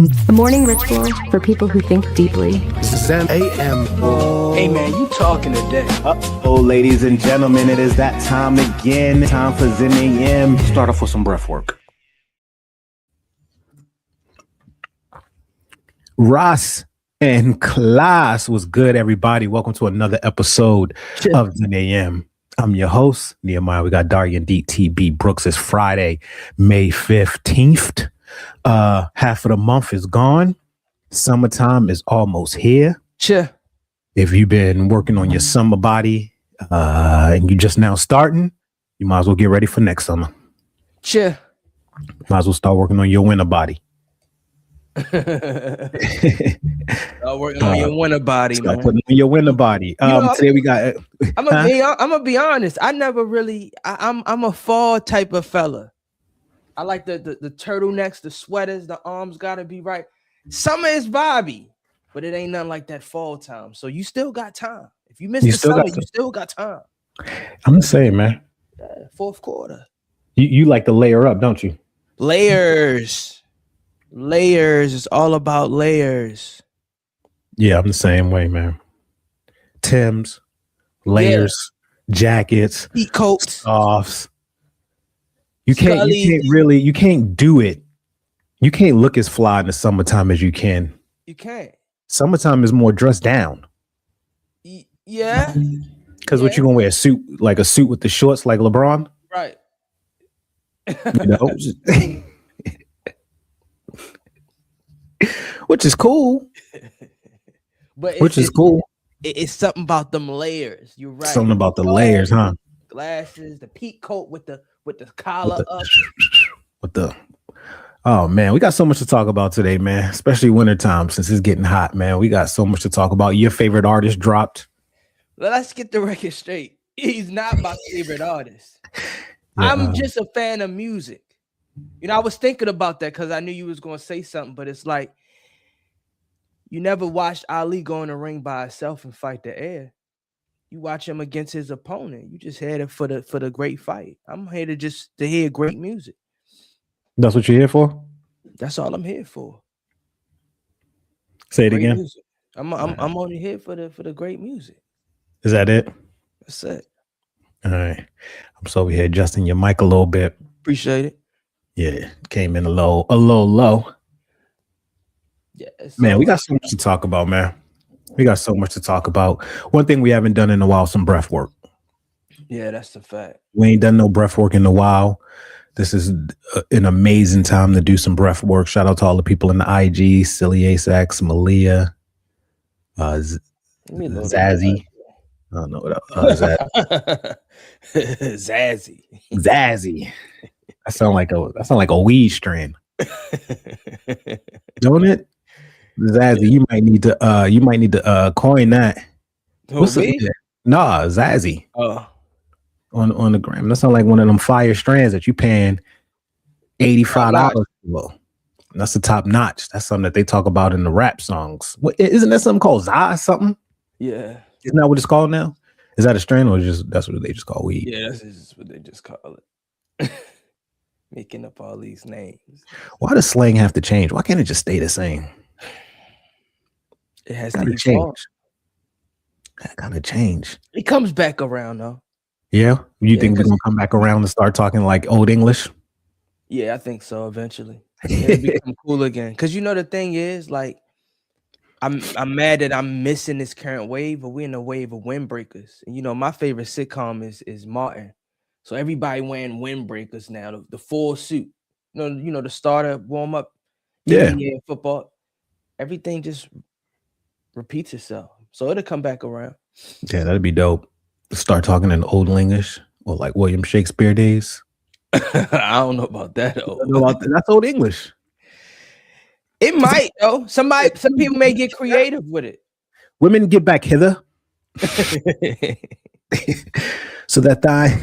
A morning ritual for people who think deeply. Zen AM. Hey man, you talking today. Oh, ladies and gentlemen, it is that time again. Time for Zen AM. Start off with some breath work. Ross and class was good, everybody. Welcome to another episode of Zen AM. I'm your host, Nehemiah. We got Daria and DTB Brooks. It's Friday, May 15th. Half of the month is gone. Summertime is almost here. Sure. If you've been working on your summer body and you're just now starting, you might as well get ready for next summer. Sure. Might as well start working on your winter body. Working on your winter body, Start man. putting on your winter body. Today we got. I'm gonna be honest. I never really. I'm a fall type of fella. I like the turtlenecks, the sweaters, the arms gotta be right. Summer is vibey, but it ain't nothing like that fall time. So you still got time. If you miss the summer, you still got time. I'm just saying, man. Fourth quarter. You like to layer up, don't you? Layers. It's all about layers. Yeah, I'm the same way, man. Timbs, layers, jackets, Heat coats, scarves. You can't do it. You can't look as fly in the summertime as you can. You can't. Summertime is more dressed down. Yeah. Because what you gonna wear? A suit with the shorts like LeBron? Right. You know? Which is cool. But cool. It's something about them layers. You're right. Something about the layers, huh? Glasses, the peak coat with the collar up. Oh man, we got so much to talk about today, man. Especially wintertime since it's getting hot, man. We got so much to talk about. Your favorite artist dropped. Let's get the record straight. He's not my favorite artist. Yeah. I'm just a fan of music. You know, I was thinking about that because I knew you was going to say something, but it's like you never watched Ali go in the ring by himself and fight the air. You watch him against his opponent. You just had it for the great fight. I'm here to hear great music. That's what you're here for? That's all I'm here for. Say it Great again. Music. I'm only here for the great music. Is that it? That's it. All right. I'm just over here adjusting your mic a little bit. Appreciate it. Yeah, came in a little low. Yeah, man, we got so much to talk about, man. We got so much to talk about. One thing we haven't done in a while, some breath work. Yeah, that's the fact. We ain't done no breath work in a while. This is an amazing time to do some breath work. Shout out to all the people in the IG, Silly Asax, Malia, Zazzy. I don't know what else. Zazzy. That sound like a weed strain. Don't it? Zazzy, you might need to coin that. What's it? Nah, Zazzy. Oh. On the gram. That sounds like one of them fire strands that you paying $85 for. That's the top notch. That's something that they talk about in the rap songs. What, isn't that something called Zah something? Yeah. Isn't that what it's called now? Is that a strand or that's what they just call weed? Yeah, that's just what they just call it. Making up all these names. Why does slang have to change? Why can't it just stay the same? It has to change. That gotta change. It comes back around though. Yeah? You think we're gonna come back around and start talking like old English? Yeah, I think so eventually. It'll become cool again. Because you know the thing is, like, I'm mad that I'm missing this current wave, but we're in a wave of windbreakers. And you know, my favorite sitcom is Martin. So everybody wearing windbreakers now, the full suit. You know, the starter warm up, football. Everything just repeats itself. So it'll come back around. Yeah, that'd be dope. Start talking in old English or like William Shakespeare days. I don't know about that though. That's old English. It might though. Some people may get creative with it. Women, get back hither. So that I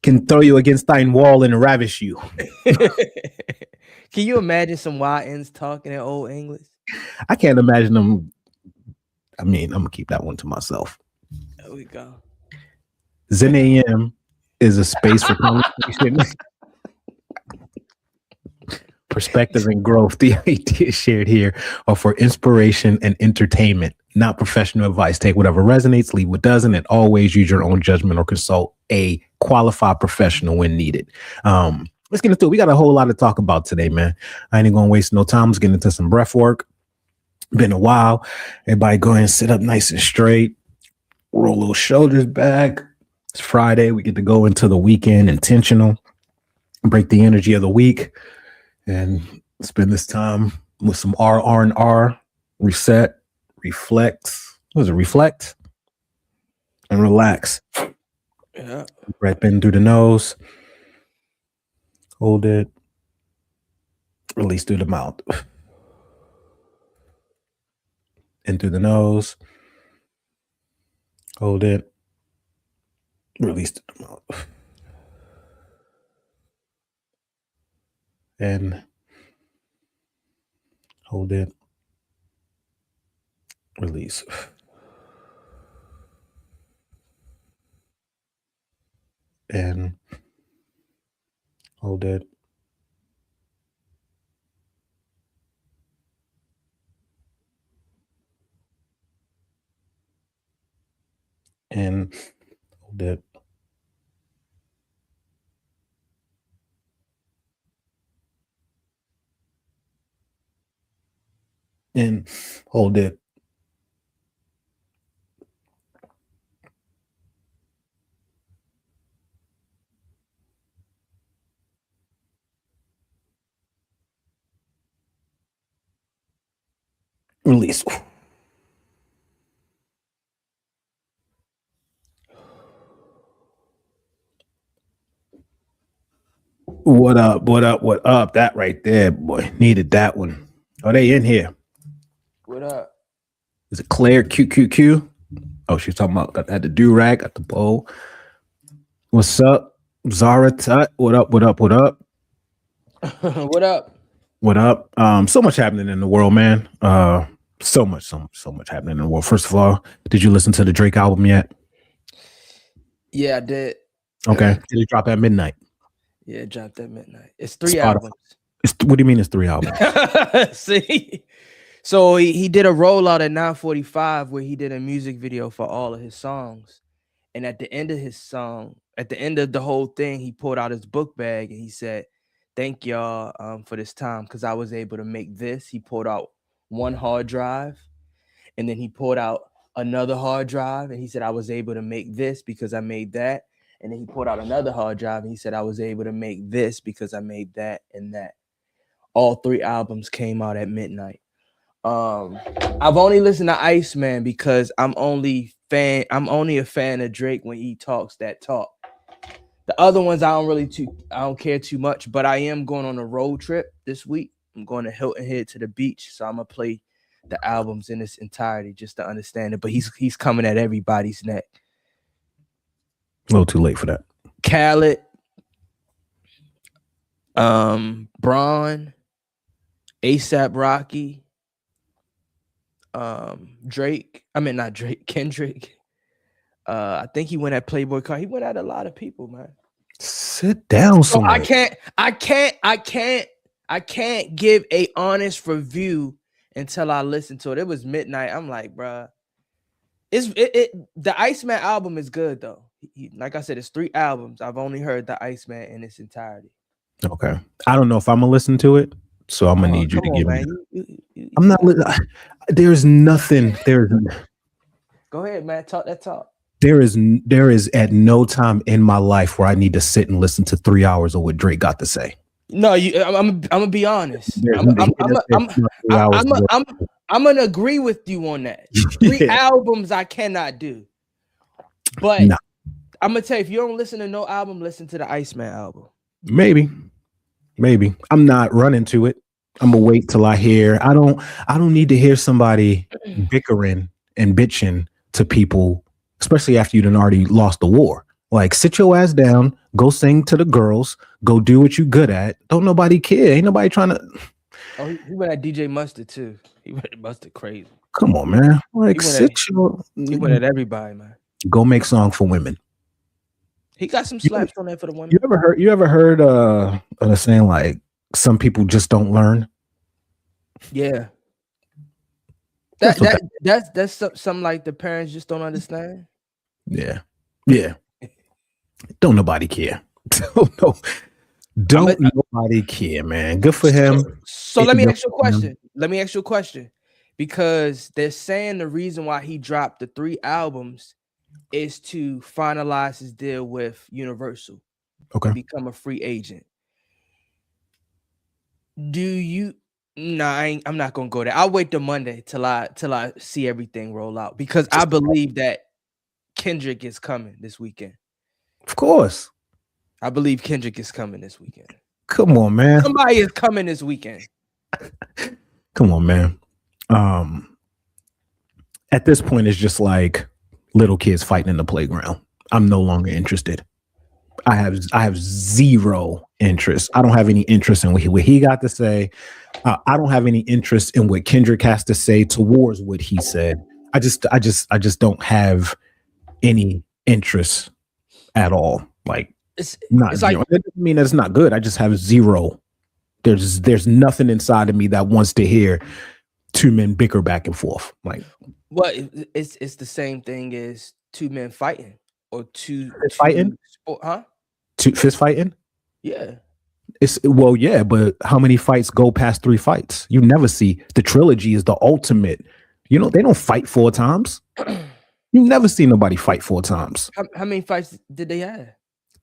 can throw you against thine wall and ravish you. Can you imagine some YNs talking in old English? I can't imagine them. I mean, I'm gonna keep that one to myself. There we go. Zen AM is a space for conversation Perspective and growth. The ideas shared here are for inspiration and entertainment, not professional advice. Take whatever resonates, leave what doesn't, and always use your own judgment or consult a qualified professional when needed. Let's get into it. We got a whole lot to talk about today, man. I ain't gonna waste no time. Let's get into some breath work. Been a while. Everybody go ahead and sit up nice and straight. Roll those shoulders back. It's Friday. We get to go into the weekend intentional. Break the energy of the week. And spend this time with some R&R, reset, reflect. What is it? Reflect and relax. Yeah. Breath in through the nose. Hold it. Release through the mouth. In through the nose. Hold it. Release through the mouth. And hold it. Release. And hold it. And hold it. And hold it. Release. What up? What up? What up? That right there, boy. Needed that one. Are they in here? What up? Is it Claire QQQ? Oh, she's talking about got the do-rag, got the bowl. What's up? Zara Tut. What up? What up? What up? What up? What up? So much happening in the world, man. So much happening in the world. First of all, did you listen to the Drake album yet? Yeah, I did. Okay. Did it drop at midnight? Yeah, it dropped at midnight. It's 3 Spotify. albums. What do you mean it's 3 albums? See? So he did a rollout at 9:45 where he did a music video for all of his songs. And at the end of his song, at the end of the whole thing, he pulled out his book bag and he said, "Thank y'all for this time because I was able to make this." He pulled out one hard drive and then he pulled out another hard drive and he said, "I was able to make this because I made that." And then he pulled out another hard drive and he said, "I was able to make this because I made that and that." All 3 albums came out at midnight. I've only listened to Iceman because I'm only a fan of Drake when he talks that talk. The other ones I don't care too much, but I am going on a road trip this week. I'm going to Hilton Head to the beach, so I'm gonna play the albums in its entirety just to understand it. But he's coming at everybody's neck. A little too late for that. Khaled, Braun, ASAP Rocky, Drake. I mean not Drake, Kendrick. I think he went at Playboy Cardi. He went at a lot of people, man. Sit down somewhere. I can't give a honest review until I listen to it. It was midnight. I'm like, bruh. The Iceman album is good though. Like I said, it's 3 albums. I've only heard the Iceman in its entirety. Okay. I don't know if I'm gonna listen to it, so I'm gonna need you to give me. I'm not. There's nothing. Go ahead, man. Talk that talk. There is at no time in my life where I need to sit and listen to 3 hours of what Drake got to say. No, I'm gonna be honest. I'm gonna agree with you on that. 3 albums I cannot do, but I'm gonna tell you, if you don't listen to no album, listen to the Iceman album. Maybe I'm not running to it. I'm gonna wait till I hear. I don't need to hear somebody bickering and bitching to people, especially after you done already lost the war. Like, sit your ass down, go sing to the girls, go do what you good at. Don't nobody care. Ain't nobody trying to. Oh, he went at DJ Mustard too. He went at Mustard crazy. Come on, man. Like, he went at everybody, man. Go make song for women. He got some slaps on there for the women. You ever heard the saying like, some people just don't learn. Yeah. That's something like the parents just don't understand. Yeah. Don't nobody care. Don't nobody care, man. Good for him. So let me ask you a question. Because they're saying the reason why he dropped the 3 albums is to finalize his deal with Universal. Okay. Become a free agent. Do you? Nah, I'm not gonna go there. I'll wait till Monday till I see everything roll out, because I believe that Kendrick is coming this weekend. Of course. I believe Kendrick is coming this weekend. Come on, man. Somebody is coming this weekend. Come on, man. At this point, it's just like little kids fighting in the playground. I'm no longer interested. I have zero interest. I don't have any interest in what he got to say. I don't have any interest in what Kendrick has to say towards what he said. I just don't have any interest at all. Like it's like, it doesn't mean that it's not good. I just have zero. There's nothing inside of me that wants to hear 2 men bicker back and forth. Like, well, it's the same thing as 2 men fighting or two fighting, huh? 2 fist fighting. Yeah. Yeah, but how many fights go past 3 fights? You never see. The trilogy is the ultimate. They don't fight 4 times. You never see nobody fight 4 times. How many fights did they have?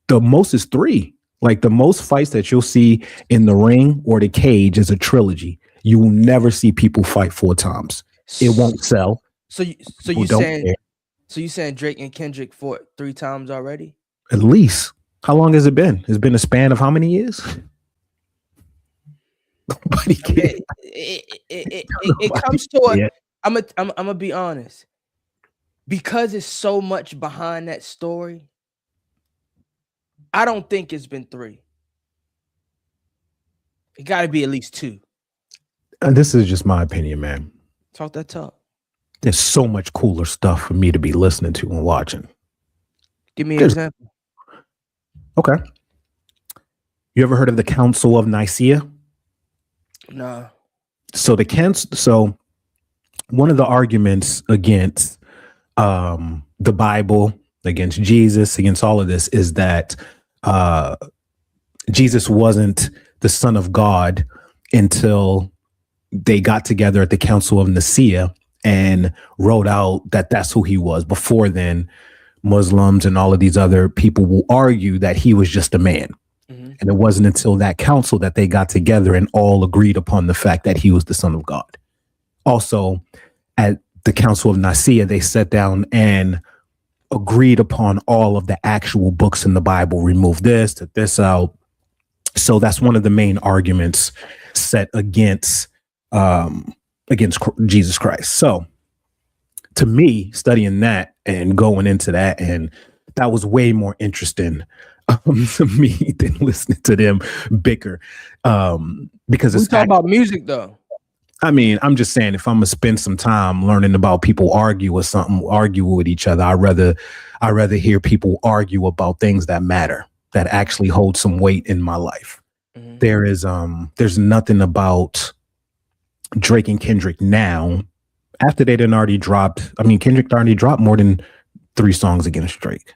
The most is 3. Like the most fights that you'll see in the ring or the cage is a trilogy. You will never see people fight 4 times. It won't sell. So you saying Drake and Kendrick fought 3 times already? At least. How long has it been? It's been a span of how many years? Nobody cares. It comes to I'm gonna be honest. Because it's so much behind that story, I don't think it's been 3. It got to be at least 2. And this is just my opinion, man. Talk that talk. There's so much cooler stuff for me to be listening to and watching. Give me an example. Okay. You ever heard of the Council of Nicaea? No. So one of the arguments against the Bible, against Jesus, against all of this is that Jesus wasn't the Son of God until they got together at the Council of Nicaea and wrote out that that's who he was. Before then, Muslims and all of these other people will argue that he was just a man. Mm-hmm. And it wasn't until that council that they got together and all agreed upon the fact that he was the Son of God. Also, at the Council of Nicaea, they sat down and agreed upon all of the actual books in the Bible, remove this, took this out. So that's one of the main arguments set against Jesus Christ. So to me, studying that and going into that, and that was way more interesting to me than listening to them bicker. Because we talk about music though. I mean, I'm just saying, if I'm gonna spend some time learning about people argue with each other, I'd rather hear people argue about things that matter, that actually hold some weight in my life. Mm-hmm. There's nothing about Drake and Kendrick now, after they didn't already dropped. I mean, Kendrick already dropped more than 3 songs against Drake.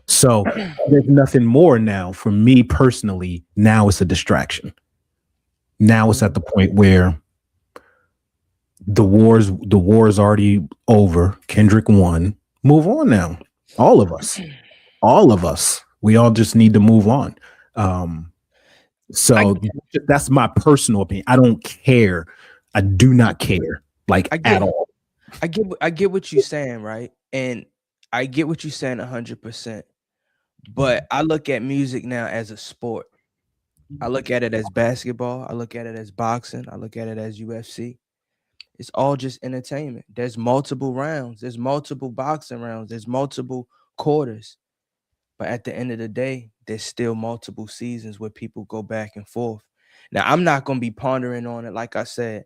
So there's nothing more now for me personally. Now it's a distraction. Now it's at the point where the war's already over. Kendrick won. Move on now. All of us. We all just need to move on. So that's my personal opinion. I don't care. I do not care, at all. I get what you're saying, right? And I get what you're saying 100%. But I look at music now as a sport. I look at it as basketball. I look at it as boxing. I look at it as UFC. It's all just entertainment. There's multiple rounds. There's multiple boxing rounds. There's multiple quarters. But at the end of the day, there's still multiple seasons where people go back and forth. Now, I'm not going to be pondering on it. Like I said,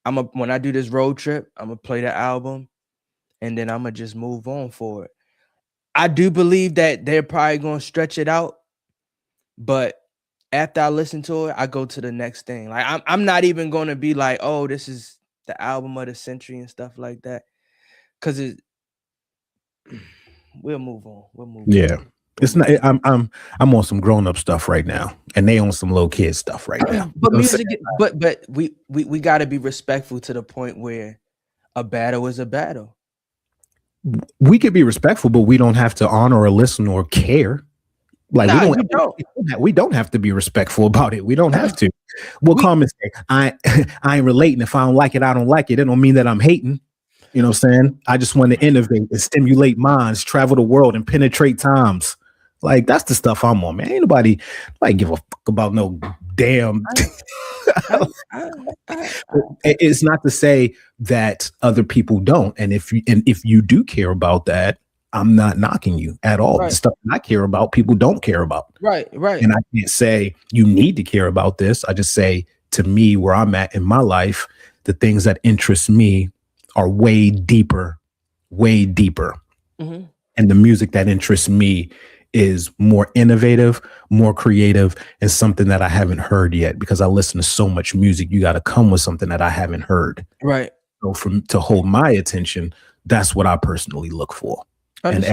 when I do this road trip, I'm going to play the album, and then I'm going to just move on for it. I do believe that they're probably going to stretch it out. But after I listen to it, I go to the next thing. Like I'm not even gonna be like, oh, this is the album of the century and stuff like that. Cause we'll move on. We'll move Yeah. on. It's not. I'm on some grown up stuff right now, and they on some little kid stuff right now. But music, but we got to be respectful to the point where a battle is a battle. We could be respectful, but we don't have to honor or listen or care. Like we don't have to be respectful about it. We don't have to. We'll come and say, I ain't relating. If I don't like it, I don't like it. It don't mean that I'm hating. You know what I'm saying? I just want to innovate and stimulate minds, travel the world, and penetrate times. Like that's the stuff I'm on, man. Ain't nobody like give a fuck about no damn. It's not to say that other people don't, and if you do care about that, I'm not knocking you at all. Right. The stuff that I care about, people don't care about. Right. And I can't say you need to care about this. I just say to me, where I'm at in my life, the things that interest me are way deeper. Mm-hmm. And the music that interests me is more innovative, more creative, and something that I haven't heard yet, because I listen to so much music. You got to come with something that I haven't heard. Right. So to hold my attention, that's what I personally look for. And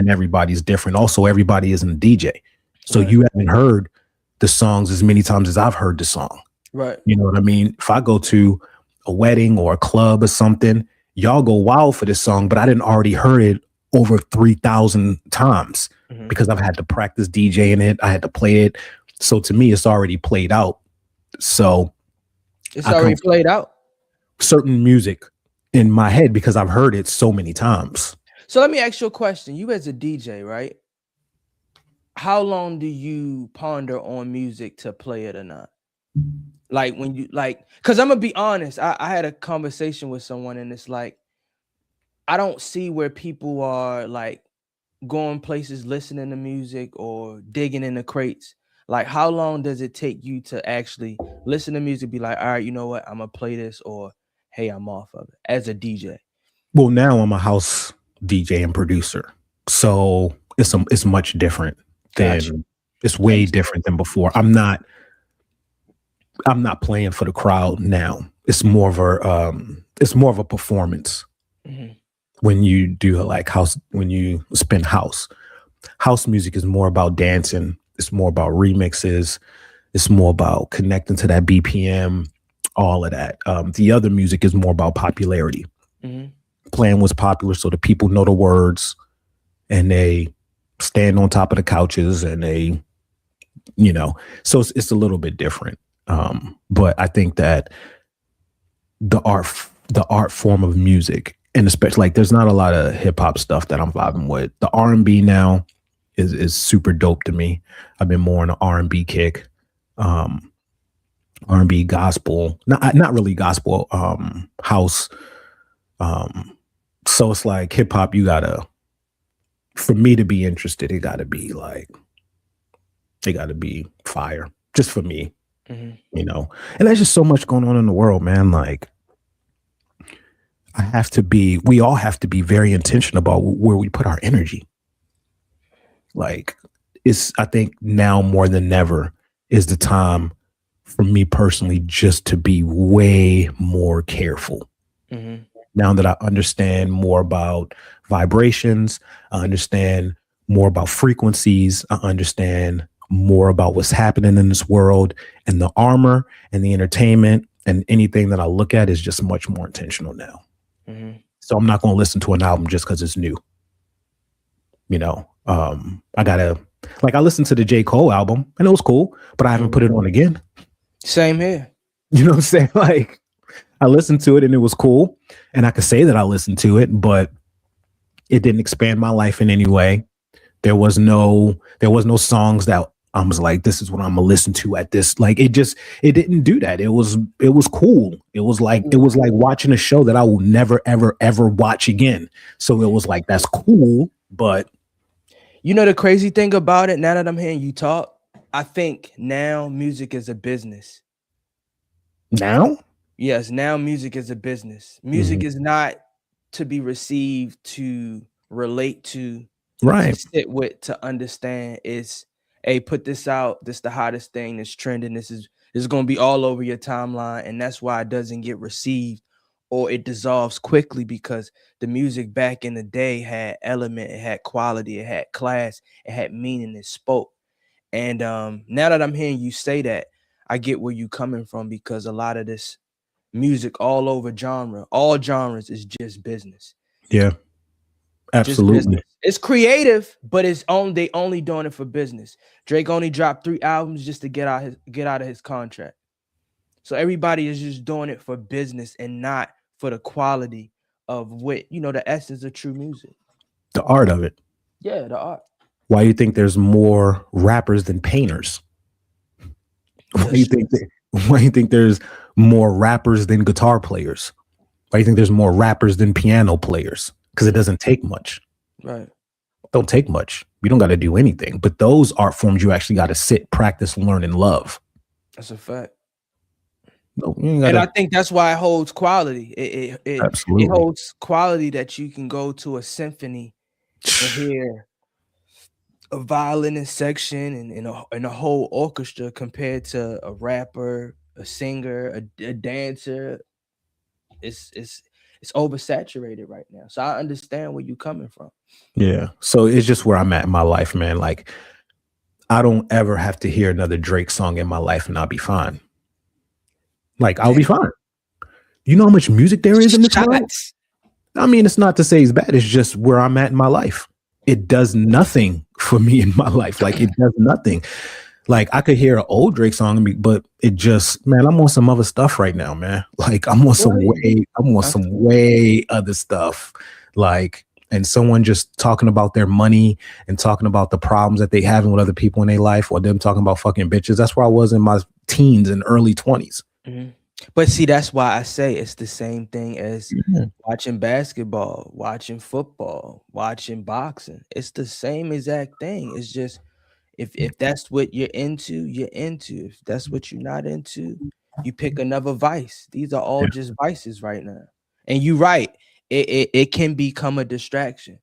everybody's different. Also, everybody isn't a DJ. So you haven't heard the songs as many times as I've heard the song. Right. You know what I mean? If I go to a wedding or a club or something, y'all go wild for this song, but I didn't already heard it over 3,000 times because I've had to practice DJing it. I had to play it. So to me, it's already played out. So it's already played out. Certain music in my head because I've heard it so many times. So let me ask you a question. You as a DJ, right? How long do you ponder on music to play it or not? Like when you because I'm gonna be honest, I had a conversation with someone and it's like, I don't see where people are like going places, listening to music or digging in the crates. Like, how long does it take you to actually listen to music, be like, all right, you know what, I'm gonna play this, or hey, I'm off of it as a DJ? Well, now I'm a house DJ and producer, so it's much different than it's way different than before. I'm not playing for the crowd now. It's more of a performance. Mm-hmm. When you do like house, when you spin house music is more about dancing. It's more about remixes. It's more about connecting to that BPM, all of that. The other music is more about popularity. Mm-hmm. Playing what's popular so the people know the words and they stand on top of the couches and they, you know, so it's a little bit different. But I think that the art form of music, and especially like there's not a lot of hip hop stuff that I'm vibing with. The R&B now is super dope to me. I've been more on an R&B kick, R&B gospel, not really gospel, house. So it's like hip hop, for me to be interested, it gotta be fire, just for me, you know. And there's just so much going on in the world, man. Like we all have to be very intentional about where we put our energy. Like I think now more than ever is the time for me personally just to be way more careful. Mm-hmm. Now that I understand more about vibrations, I understand more about frequencies, I understand more about what's happening in this world, and the armor and the entertainment and anything that I look at is just much more intentional now. Mm-hmm. So I'm not going to listen to an album just because it's new. You know, I listened to the J. Cole album and it was cool, but I haven't put it on again. Same here. You know what I'm saying? Like, I listened to it and it was cool. And I could say that I listened to it, but it didn't expand my life in any way. There was no songs that I was like, this is what I'm gonna listen to at this. Like, it didn't do that. It was cool. It was like watching a show that I will never, ever, ever watch again. So it was like, that's cool. But you know, the crazy thing about it, now that I'm hearing you talk, I think now music is a business. Now? Yes, now music is a business. Music is not to be received, to relate to, right, to sit with, to understand. It's hey, put this out. This the hottest thing that's trending. This is gonna be all over your timeline, and that's why it doesn't get received or it dissolves quickly because the music back in the day had element, it had quality, it had class, it had meaning, it spoke. And now that I'm hearing you say that, I get where you coming from because a lot of this music all over all genres is just business. Yeah, absolutely. Just business. It's creative, but they only doing it for business. Drake only dropped 3 albums just to get out of his contract. So everybody is just doing it for business and not for the quality of what, the essence of true music. The art of it. Yeah, the art. Why do you think there's more rappers than painters? Why do you think there's more rappers than guitar players? Why do you think there's more rappers than piano players? Because it doesn't take much. Right. Don't take much. You don't got to do anything. But those art forms you actually got to sit, practice, learn, and love. That's a fact. No, and I think that's why it holds quality. It holds quality that you can go to a symphony and hear a violinist section and a whole orchestra compared to a rapper, a singer, a dancer. It's oversaturated right now. So I understand where you're coming from. Yeah. So it's just where I'm at in my life, man. Like, I don't ever have to hear another Drake song in my life and I'll be fine. Like, I'll be fine. You know how much music there is in this world? I mean, it's not to say it's bad. It's just where I'm at in my life. It does nothing for me in my life. Like, it does nothing. Like, I could hear an old Drake song, but it just, man, I'm on some other stuff right now, man. Like, I'm on some way other stuff. Like, and someone just talking about their money and talking about the problems that they having with other people in their life, or them talking about fucking bitches. That's where I was in my teens and early 20s. Mm-hmm. But see, that's why I say it's the same thing as watching basketball, watching football, watching boxing. It's the same exact thing. It's just if that's what you're into, you're into. If that's what you're not into, you pick another vice. These are all just vices right now. And you're right. It can become a distraction,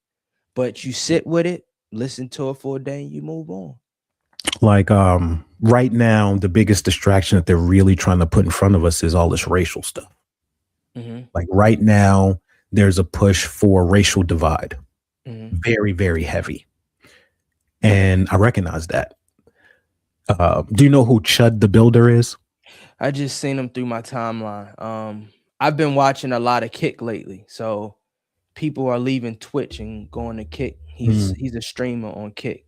but you sit with it, listen to it for a day, and you move on. Like, right now, the biggest distraction that they're really trying to put in front of us is all this racial stuff. Mm-hmm. Like, right now, there's a push for racial divide. Mm-hmm. Very, very heavy. And I recognize that. Do you know who Chud the Builder is? I just seen him through my timeline. I've been watching a lot of Kick lately. So people are leaving Twitch and going to Kick. He's a streamer on Kick.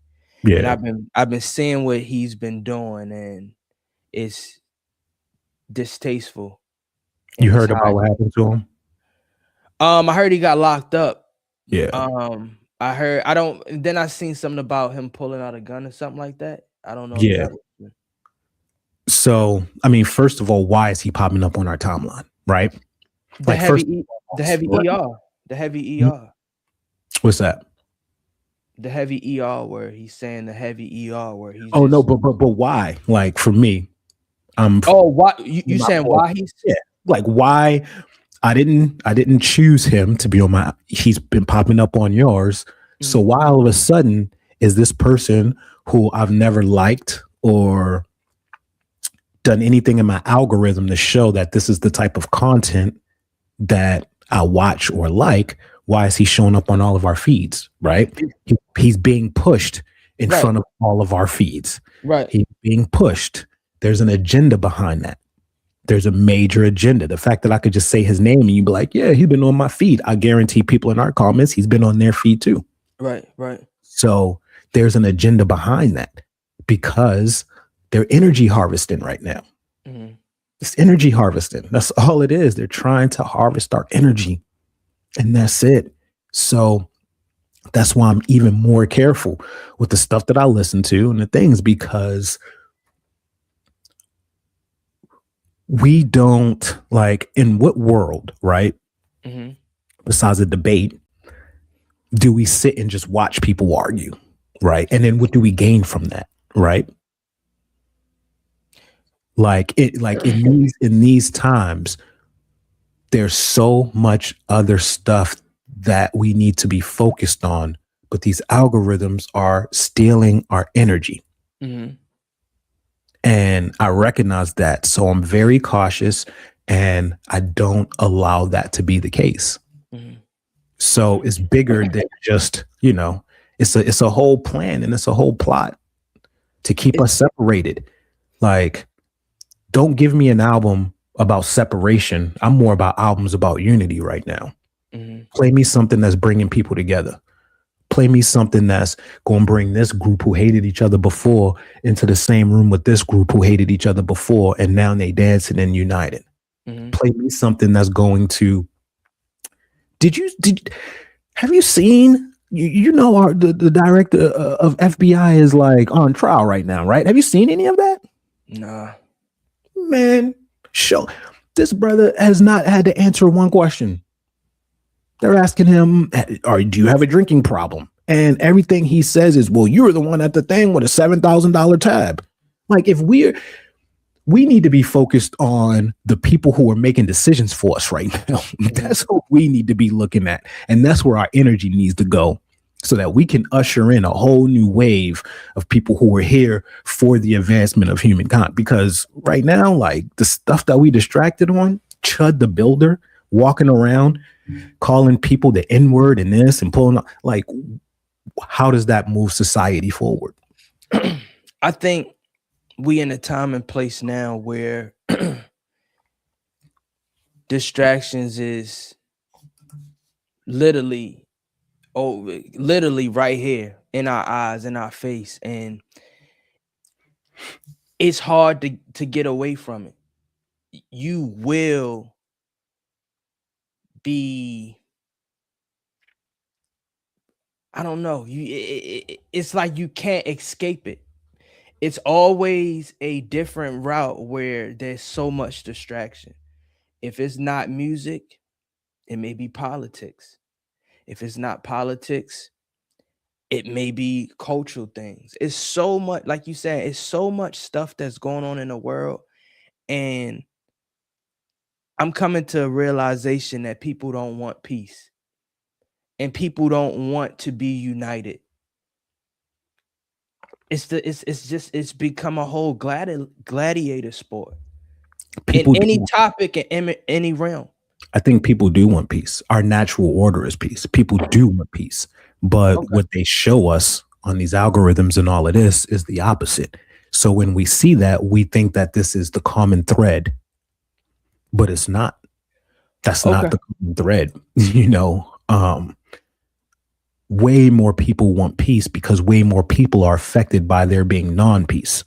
Yeah, and I've been seeing what he's been doing, and it's distasteful. You heard about what happened to him? I heard he got locked up. Yeah. Then I seen something about him pulling out a gun or something like that. I don't know. Yeah. So, I mean, first of all, why is he popping up on our timeline, right? The heavy ER. What's that? The heavy ER where he's saying the heavy ER where he's. Oh, no, but why? Like, for me, why you saying why he's like why I didn't choose him to be on my. He's been popping up on yours. Mm-hmm. So why all of a sudden is this person who I've never liked or done anything in my algorithm to show that this is the type of content that I watch or like? Why is he showing up on all of our feeds? Right? He's being pushed in front of all of our feeds. Right. He's being pushed. There's an agenda behind that. There's a major agenda. The fact that I could just say his name and you'd be like, yeah, he's been on my feed. I guarantee people in our comments, he's been on their feed too. Right. So there's an agenda behind that because they're energy harvesting right now. Mm-hmm. It's energy harvesting. That's all it is. They're trying to harvest our energy. And that's it. So that's why I'm even more careful with the stuff that I listen to and the things, because we don't, like, in what world, right? Mm-hmm. Besides a debate, do we sit and just watch people argue, right? And then what do we gain from that, right? In these times, there's so much other stuff that we need to be focused on, but these algorithms are stealing our energy. Mhm. And I recognize that. So I'm very cautious and I don't allow that to be the case. Mhm. So it's bigger than just, it's a whole plan and it's a whole plot to keep us separated. Like, don't give me an album about separation. I'm more about albums about unity right now. Mhm. Play me something that's bringing people together. Play me something that's going to bring this group who hated each other before into the same room with this group who hated each other before, and now they dancing and united. Mhm. Play me something that's going to. Have you seen? The director of FBI is like on trial right now, right? Have you seen any of that? Nah. Man, show this brother has not had to answer one question. They're asking him, do you have a drinking problem? And everything he says is, well, you were the one at the thing with a $7,000 tab. Like, if we need to be focused on the people who are making decisions for us right now. That's what we need to be looking at. And that's where our energy needs to go so that we can usher in a whole new wave of people who are here for the advancement of humankind. Because right now, like the stuff that we distracted on, Chud the Builder, walking around, calling people the N-word and this and pulling up, like, how does that move society forward? I think we in a time and place now where distractions is literally right here in our eyes, in our face, and it's hard to get away from it. You will be, I don't know, it's like you can't escape it. It's always a different route where there's so much distraction. If it's not music, it may be politics. If it's not politics, it may be cultural things. It's so much, like you said, it's so much stuff that's going on in the world. And I'm coming to a realization that people don't want peace and people don't want to be united. It's become a whole gladiator sport in People any do. topic and any realm. I think people do want peace. Our natural order is peace. People do want peace. But Okay. what they show us on these algorithms and all of this is the opposite. So when we see that, we think that this is the common thread, but it's not. That's not Okay. the common thread. Way more people want peace because way more people are affected by there being non-peace.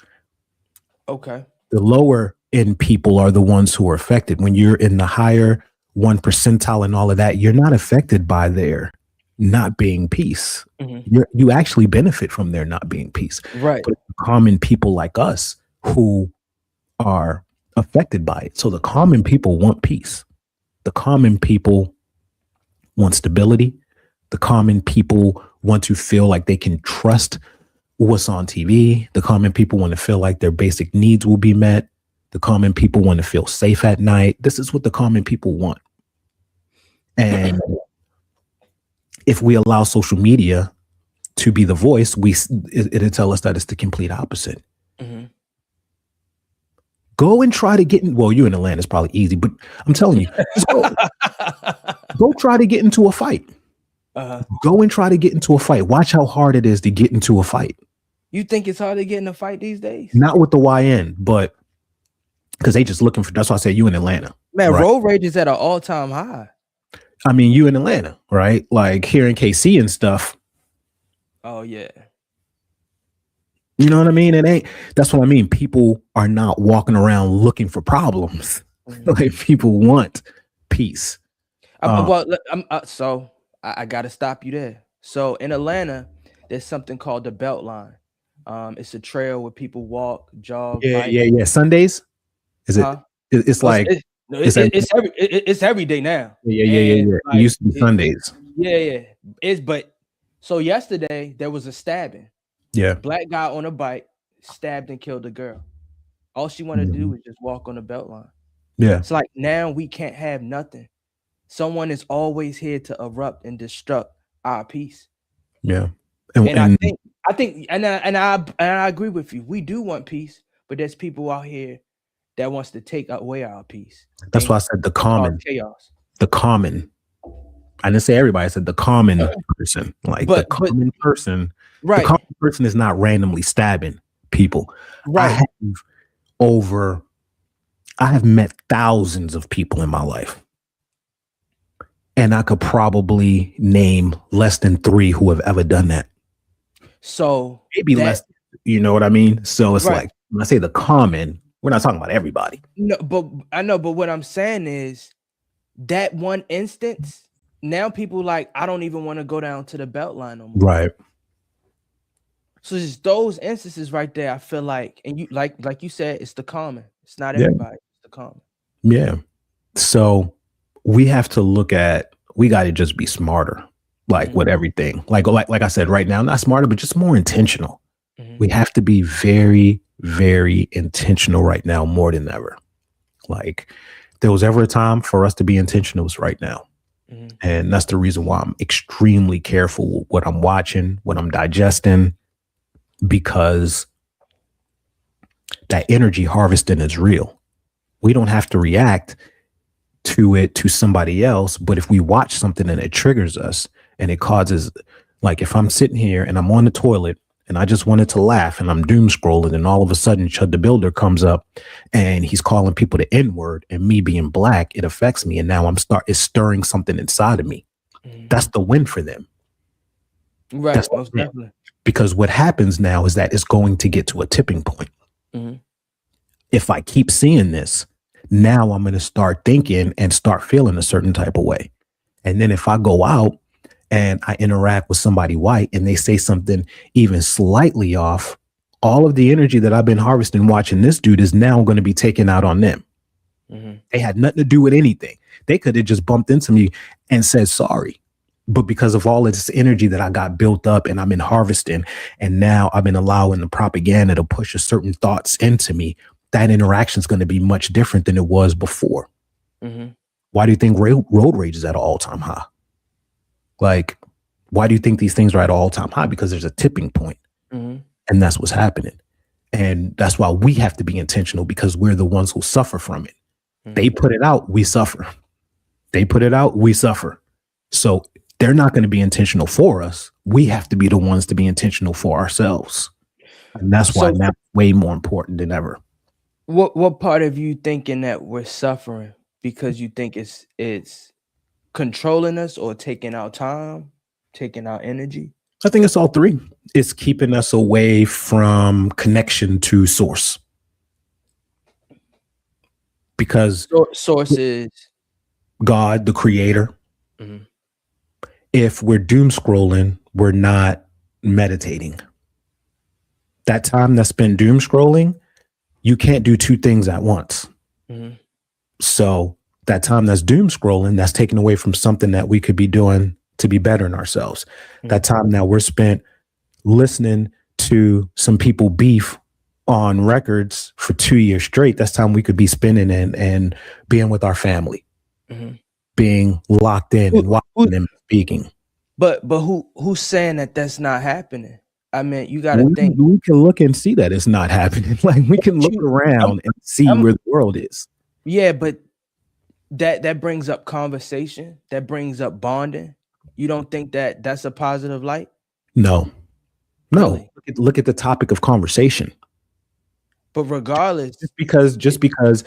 Okay. The lower end people are the ones who are affected. When you're in the higher 1% and all of that, you're not affected by there not being peace. Mhm. You actually benefit from there not being peace. Right. But common people like us who are affected by it. So the common people want peace. The common people want stability. The common people want to feel like they can trust what's on TV. The common people want to feel like their basic needs will be met. The common people want to feel safe at night. This is what the common people want. And if we allow social media to be the voice, it'll tell us that it's the complete opposite. Mm-hmm. Go and try to get in. Well, you in Atlanta is probably easy, but I'm telling you, just go try to get into a fight. Go and try to get into a fight. Watch how hard it is to get into a fight. You think it's hard to get in a fight these days? Not with the YN, but because they just looking for. That's why I said you in Atlanta. Man, right? road rage is at an all-time high. I mean, you in Atlanta, right? Like here in KC and stuff. Oh yeah. You know what I mean? That's what I mean. People are not walking around looking for problems. Mm-hmm. Like people want peace. So I got to stop you there. So in Atlanta, there's something called the Belt Line. It's a trail where people walk, jog. Yeah. Sundays, is it? Huh? It's like it's every day now. Yeah. Like, it used to be Sundays. Yeah. But so yesterday there was a stabbing. Yeah. Black guy on a bike stabbed and killed a girl. All she wanted to do was just walk on the Belt Line. Yeah. It's like now we can't have nothing. Someone is always here to erupt and destruct our peace. Yeah. And I think I think, and I agree with you. We do want peace, but there's people out here that wants to take away our peace. That's why I said the common. Chaos. The common. I didn't say everybody. I said the common person. Like the common person. Right. The common person is not randomly stabbing people. Right. I have met thousands of people in my life. And I could probably name less than 3 who have ever done that. So maybe less, you know what I mean? So it's like, when I say the common, we're not talking about everybody. No, but I know, but what I'm saying is that one instance, now people like, I don't even want to go down to the belt line no more. Right. So it's those instances right there, I feel like, and you like you said, it's the common. It's not everybody, it's the common. Yeah. So we have to we got to just be smarter, like with everything. Like I said, right now, not smarter, but just more intentional. We have to be very, very intentional right now, more than ever. Like, if there was ever a time for us to be intentional, it's right now. And that's the reason why I'm extremely careful with what I'm watching, what I'm digesting, because that energy harvesting is real. We don't have to react to somebody else, but if we watch something and it triggers us and it causes, like if I'm sitting here and I'm on the toilet and I just wanted to laugh and I'm doom scrolling and all of a sudden Chud the Builder comes up and he's calling people the N-word, and me being black, it affects me, and now it's stirring something inside of me. That's the win for them. Right. That's most definitely. Because what happens now is that it's going to get to a tipping point. If I keep seeing this, now I'm going to start thinking and start feeling a certain type of way. And then if I go out and I interact with somebody white and they say something even slightly off, all of the energy that I've been harvesting watching this dude is now going to be taken out on them. They had nothing to do with anything. They could have just bumped into me and said sorry. But because of all of this energy that I got built up and I've been harvesting, and now I've been allowing the propaganda to push a certain thoughts into me, that interaction is going to be much different than it was before. Why do you think road rage is at an all-time high? Like, why do you think these things are at an all-time high? Because there's a tipping point, and that's what's happening. And that's why we have to be intentional, because we're the ones who suffer from it. They put it out, we suffer. They put it out, we suffer. So they're not going to be intentional for us. We have to be the ones to be intentional for ourselves. And that's why that's way more important than ever. What part of you thinking that we're suffering because you think it's controlling us or taking our time, taking our energy? I think it's all 3. It's keeping us away from connection to source. Because source is God, the creator. If we're doom scrolling, we're not meditating. That time that's been doom scrolling, you can't do 2 things at once. So that time that's doom scrolling, that's taken away from something that we could be doing to be better in ourselves. That time now we're spent listening to some people beef on records for 2 years straight. That's time we could be spending and being with our family, being locked in and watching them speaking. But who's saying that that's not happening? I mean, you got to think. We can look and see that it's not happening. Like, we can look around and see where the world is. Yeah, but that brings up conversation. That brings up bonding. You don't think that that's a positive light? No. Really? Look at the topic of conversation. But regardless, just because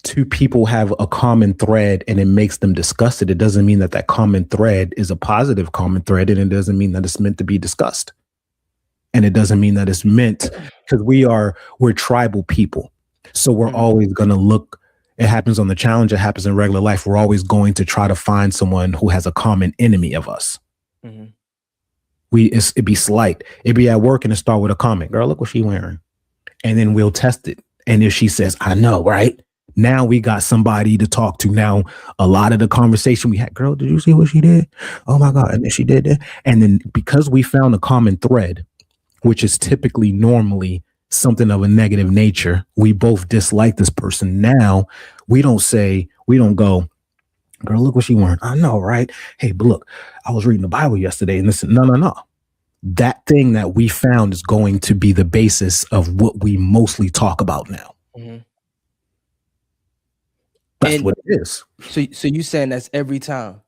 2 people have a common thread and it makes them disgusted, it doesn't mean that common thread is a positive common thread, and it doesn't mean that it's meant to be discussed. And it doesn't mean that it's meant, because we're tribal people. So we're always going to look. It happens on the challenge. It happens in regular life. We're always going to try to find someone who has a common enemy of us. It'd be slight. It'd be at work and it start with a comment. Girl, look what she wearing. And then we'll test it. And if she says, I know, right? Now we got somebody to talk to. Now, a lot of the conversation we had, girl, did you see what she did? Oh my God. And then she did that. And then because we found a common thread, which is typically normally something of a negative nature, we both dislike this person. Now we don't go, girl, look what she wearing. I know, right? Hey, but look, I was reading the Bible yesterday and listen, no. that thing that we found is going to be the basis of what we mostly talk about now. Mhm. That's And what it is. so you saying that's every time?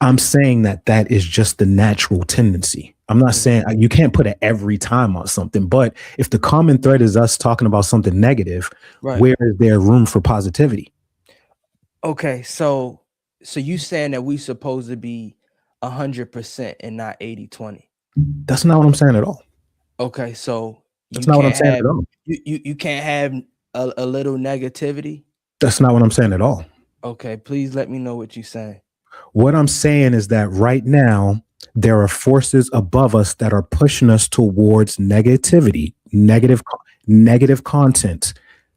I'm saying that is just the natural tendency. I'm not saying you can't put it every time on something, but if the common thread is us talking about something negative, Right. where is there room for positivity? Okay, so you saying that we supposed to be 100% and not 80-20? That's not what I'm saying at all. Okay, so That's you not what I'm can't saying have at all. you can't have a little negativity? That's not what I'm saying at all. Okay, please let me know what you're saying. What I'm saying is that right now, there are forces above us that are pushing us towards negativity, negative content,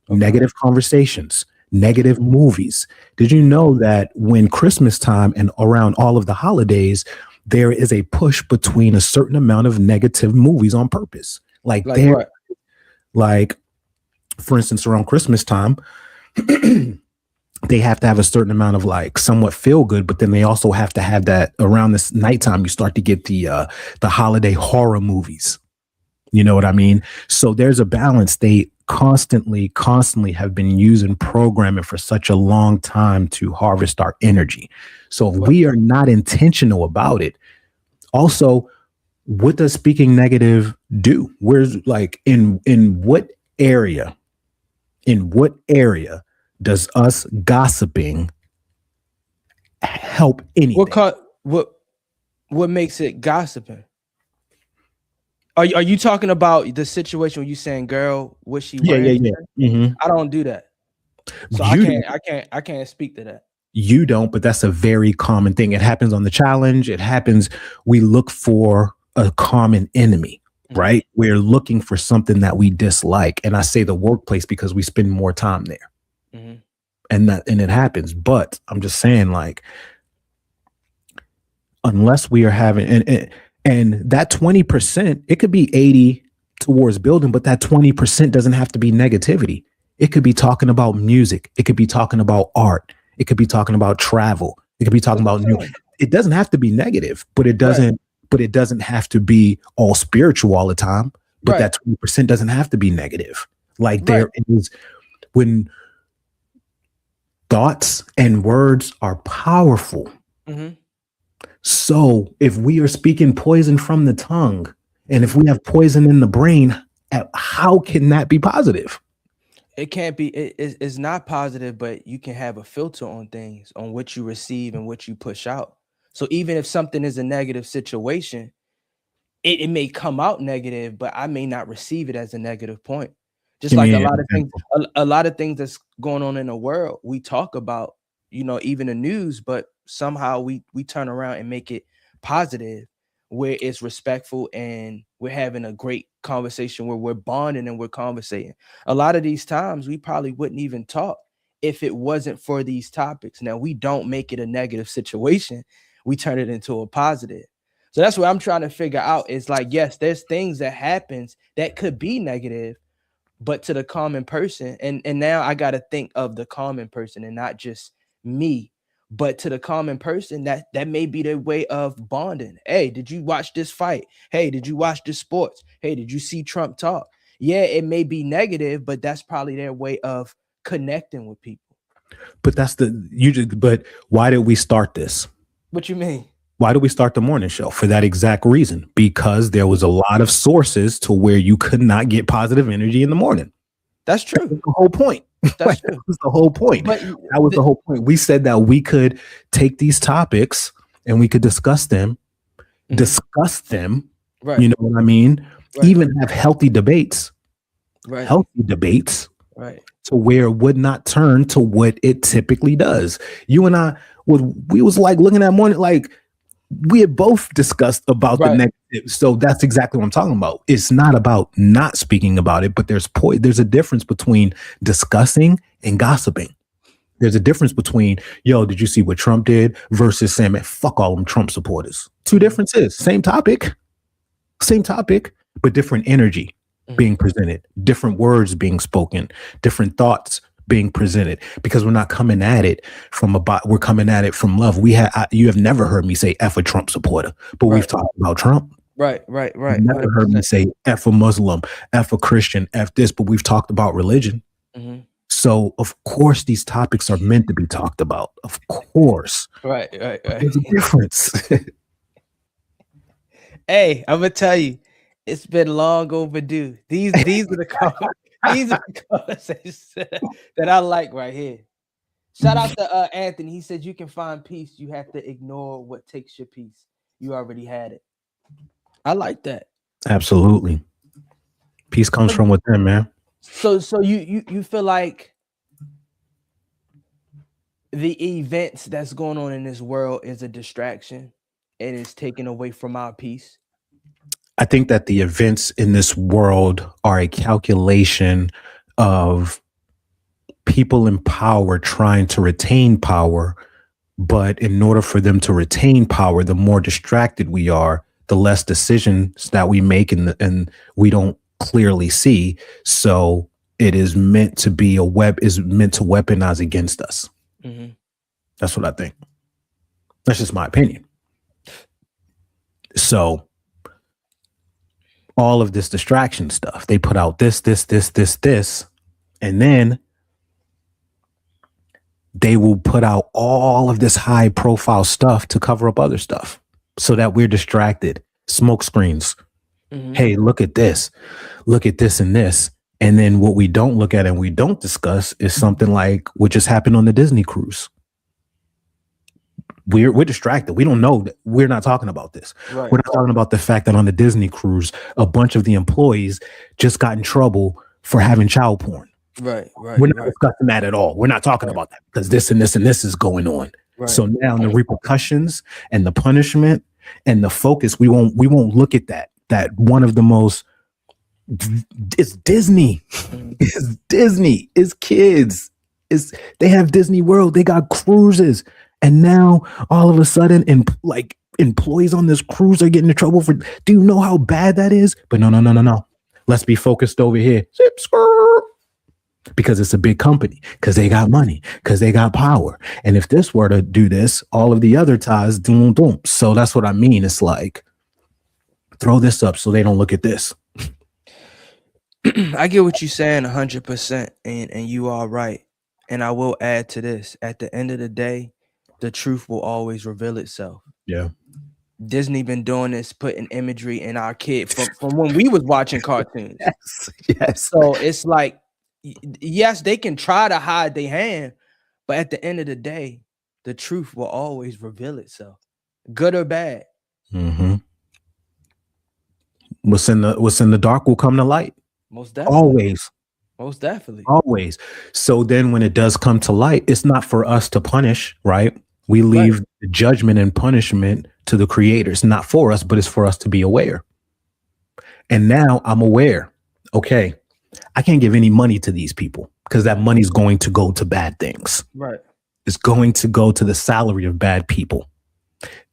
Okay. negative conversations, negative movies. Did you know that when Christmas time and around all of the holidays, there is a push between a certain amount of negative movies on purpose? Like what? Like, for instance, around Christmas time, they have to have a certain amount of like somewhat feel good, but then they also have to have that around this nighttime. You start to get the holiday horror movies. You know what I mean? So there's a balance. They constantly have been using programming for such a long time to harvest our energy. So if we are not intentional about it, also, what does speaking negative do? Where's like in what area? In what area does us gossiping help anything? What makes it gossiping? Are you talking about the situation where you saying, "Girl, what she wearing?" Yeah. Mm-hmm. I don't do that, so I can't speak to that. You don't, but that's a very common thing. It happens on the challenge. It happens. We look for a common enemy, right? We're looking for something that we dislike, and I say the workplace because we spend more time there. And it happens. But I'm just saying, like, unless we are having and that 20%, it could be 80 towards building, but that 20% doesn't have to be negativity. It could be talking about music. It could be talking about art. It could be talking about travel. It could be talking about new. It doesn't have to be negative, but it doesn't. But it doesn't have to be all spiritual all the time. But that 20% doesn't have to be negative. Like there is when thoughts and words are powerful. So if we are speaking poison from the tongue, and if we have poison in the brain, how can that be positive? It can't be. It's not positive, but you can have a filter on things, on what you receive and what you push out. So even if something is a negative situation, it may come out negative, but I may not receive it as a negative point. Just like a lot of things that's going on in the world, we talk about, even the news, but somehow we turn around and make it positive, where it's respectful and we're having a great conversation where we're bonding and we're conversating. A lot of these times we probably wouldn't even talk if it wasn't for these topics. Now, we don't make it a negative situation. We turn it into a positive. So that's what I'm trying to figure out is like, yes, there's things that happens that could be negative, but to the common person, and now I got to think of the common person and not just me, but to the common person, that may be their way of bonding. Hey, did you watch this fight? Hey, did you watch this sports? Hey, did you see Trump talk? Yeah, it may be negative, but that's probably their way of connecting with people. But but why did we start this? What you mean? Why did we start the morning show? For that exact reason, because there was a lot of sources to where you could not get positive energy in the morning. That's true. That was the whole point. That's true. That was the whole point. That was the whole point. We said that we could take these topics and we could discuss them. Right. You know what I mean? Right. Even have healthy debates. Right. Healthy debates. Right. To where it would not turn to what it typically does. You and I, we was like looking at morning, like we had both discussed about the negative. So that's exactly what I'm talking about. It's not about not speaking about it, but there's a difference between discussing and gossiping. There's a difference between, yo, did you see what Trump did versus saying, man, fuck all them Trump supporters. Two differences, same topic, but different energy being presented, different words being spoken, different thoughts being presented, because we're not coming at it we're coming at it from love. You have never heard me say F a Trump supporter, but we've talked about Trump. Right. You never heard me say F a Muslim, F a Christian, F this, but we've talked about religion. Mm-hmm. So, of course, these topics are meant to be talked about. Of course. Right. There's a difference. Hey, I'm gonna tell you, it's been long overdue. These are these are the conversations that I like right here. Shout out to Anthony. He said you can find peace. You have to ignore what takes your peace. You already had it. I like that. Absolutely. Peace comes from within, man. So you feel like the events that's going on in this world is a distraction and it's taken away from our peace? I think that the events in this world are a calculation of people in power trying to retain power. But in order for them to retain power, the more distracted we are, the less decisions that we make and we don't clearly see. So it is meant to be meant to weaponize against us. Mm-hmm. That's what I think. That's just my opinion. So all of this distraction stuff, they put out this, and then they will put out all of this high profile stuff to cover up other stuff so that we're distracted. Smoke screens. Mm-hmm. Hey, look at this and this. And then what we don't look at and we don't discuss is something like what just happened on the Disney cruise. We're distracted. We don't know that we're not talking about this. Right. We're not talking about the fact that on the Disney cruise, a bunch of the employees just got in trouble for having child porn. Right. We're not discussing that at all. We're not talking about that because this and this and this is going on. Right. So now the repercussions and the punishment and the focus, we won't look at that. That one of the most, it's Disney. It's Disney. It's kids. They have Disney World. They got cruises. And now all of a sudden, employees on this cruise are getting in trouble for. Do you know how bad that is? But no. Let's be focused over here. Zip, skirt. Because it's a big company, because they got money, because they got power. And if this were to do this, all of the other ties, doom. So that's what I mean. It's like, throw this up so they don't look at this. I get what you're saying 100%, and you are right. And I will add to this. At the end of the day, the truth will always reveal itself. Yeah. Disney been doing this, putting imagery in our kid from when we was watching cartoons. Yes. So it's like, yes, they can try to hide their hand, but at the end of the day, the truth will always reveal itself, good or bad. Mm-hmm. What's in the dark will come to light. Most definitely. Always. Most definitely. Always. So then when it does come to light, it's not for us to punish, right? We leave the judgment and punishment to the creators, not for us, but it's for us to be aware. And now I'm aware. Okay. I can't give any money to these people because that money's going to go to bad things. Right. It's going to go to the salary of bad people.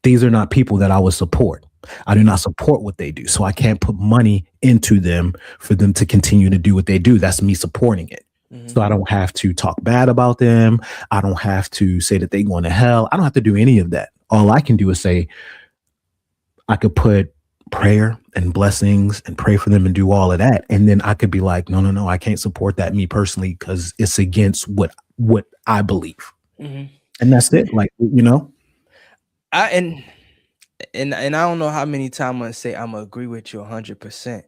These are not people that I would support. I do not support what they do. So I can't put money into them for them to continue to do what they do. That's me supporting it. Mm-hmm. So I don't have to talk bad about them. I don't have to say that they're going to hell. I don't have to do any of that. All I can do is say, I could put prayer and blessings and pray for them and do all of that. And then I could be like, no, I can't support that, me personally, because it's against what I believe. Mm-hmm. And that's it. Like, you know, and I don't know how many times I'm going to say I'm going to agree with you 100%.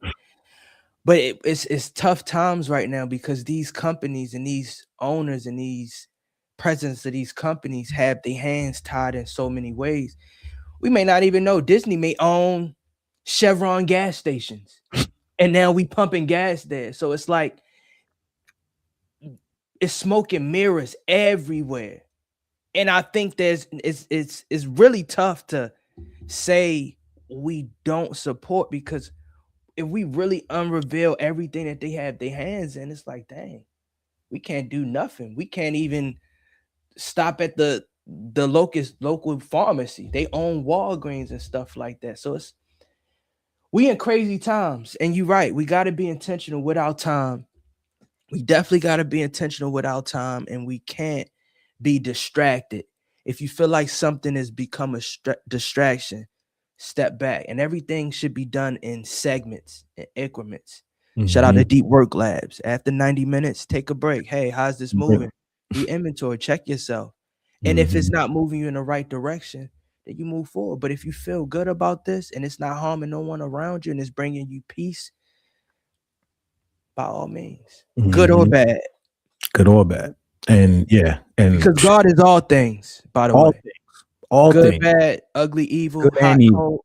But it's tough times right now because these companies and these owners and these presidents of these companies have their hands tied in so many ways. We may not even know. Disney may own Chevron gas stations, and now we pumping gas there. So it's like it's smoke and mirrors everywhere. And I think it's really tough to say we don't support, because if we really unreveal everything that they have their hands in, it's like, dang, we can't do nothing. We can't even stop at the local pharmacy. They own Walgreens and stuff like that. So we in crazy times. And you're right. We got to be intentional with our time. We definitely got to be intentional with our time, and we can't be distracted. If you feel like something has become a distraction, step back, and everything should be done in segments and increments. Shout out to Deep Work Labs. After 90 minutes, take a break. Hey, how's this moving? Do inventory, check yourself. And if it's not moving you in the right direction, then you move forward. But if you feel good about this and it's not harming no one around you and it's bringing you peace, by all means, good or bad. Good or bad. And and because God is all things, by the all way. things. All good, things. bad, ugly, evil, good hot, and evil. cold.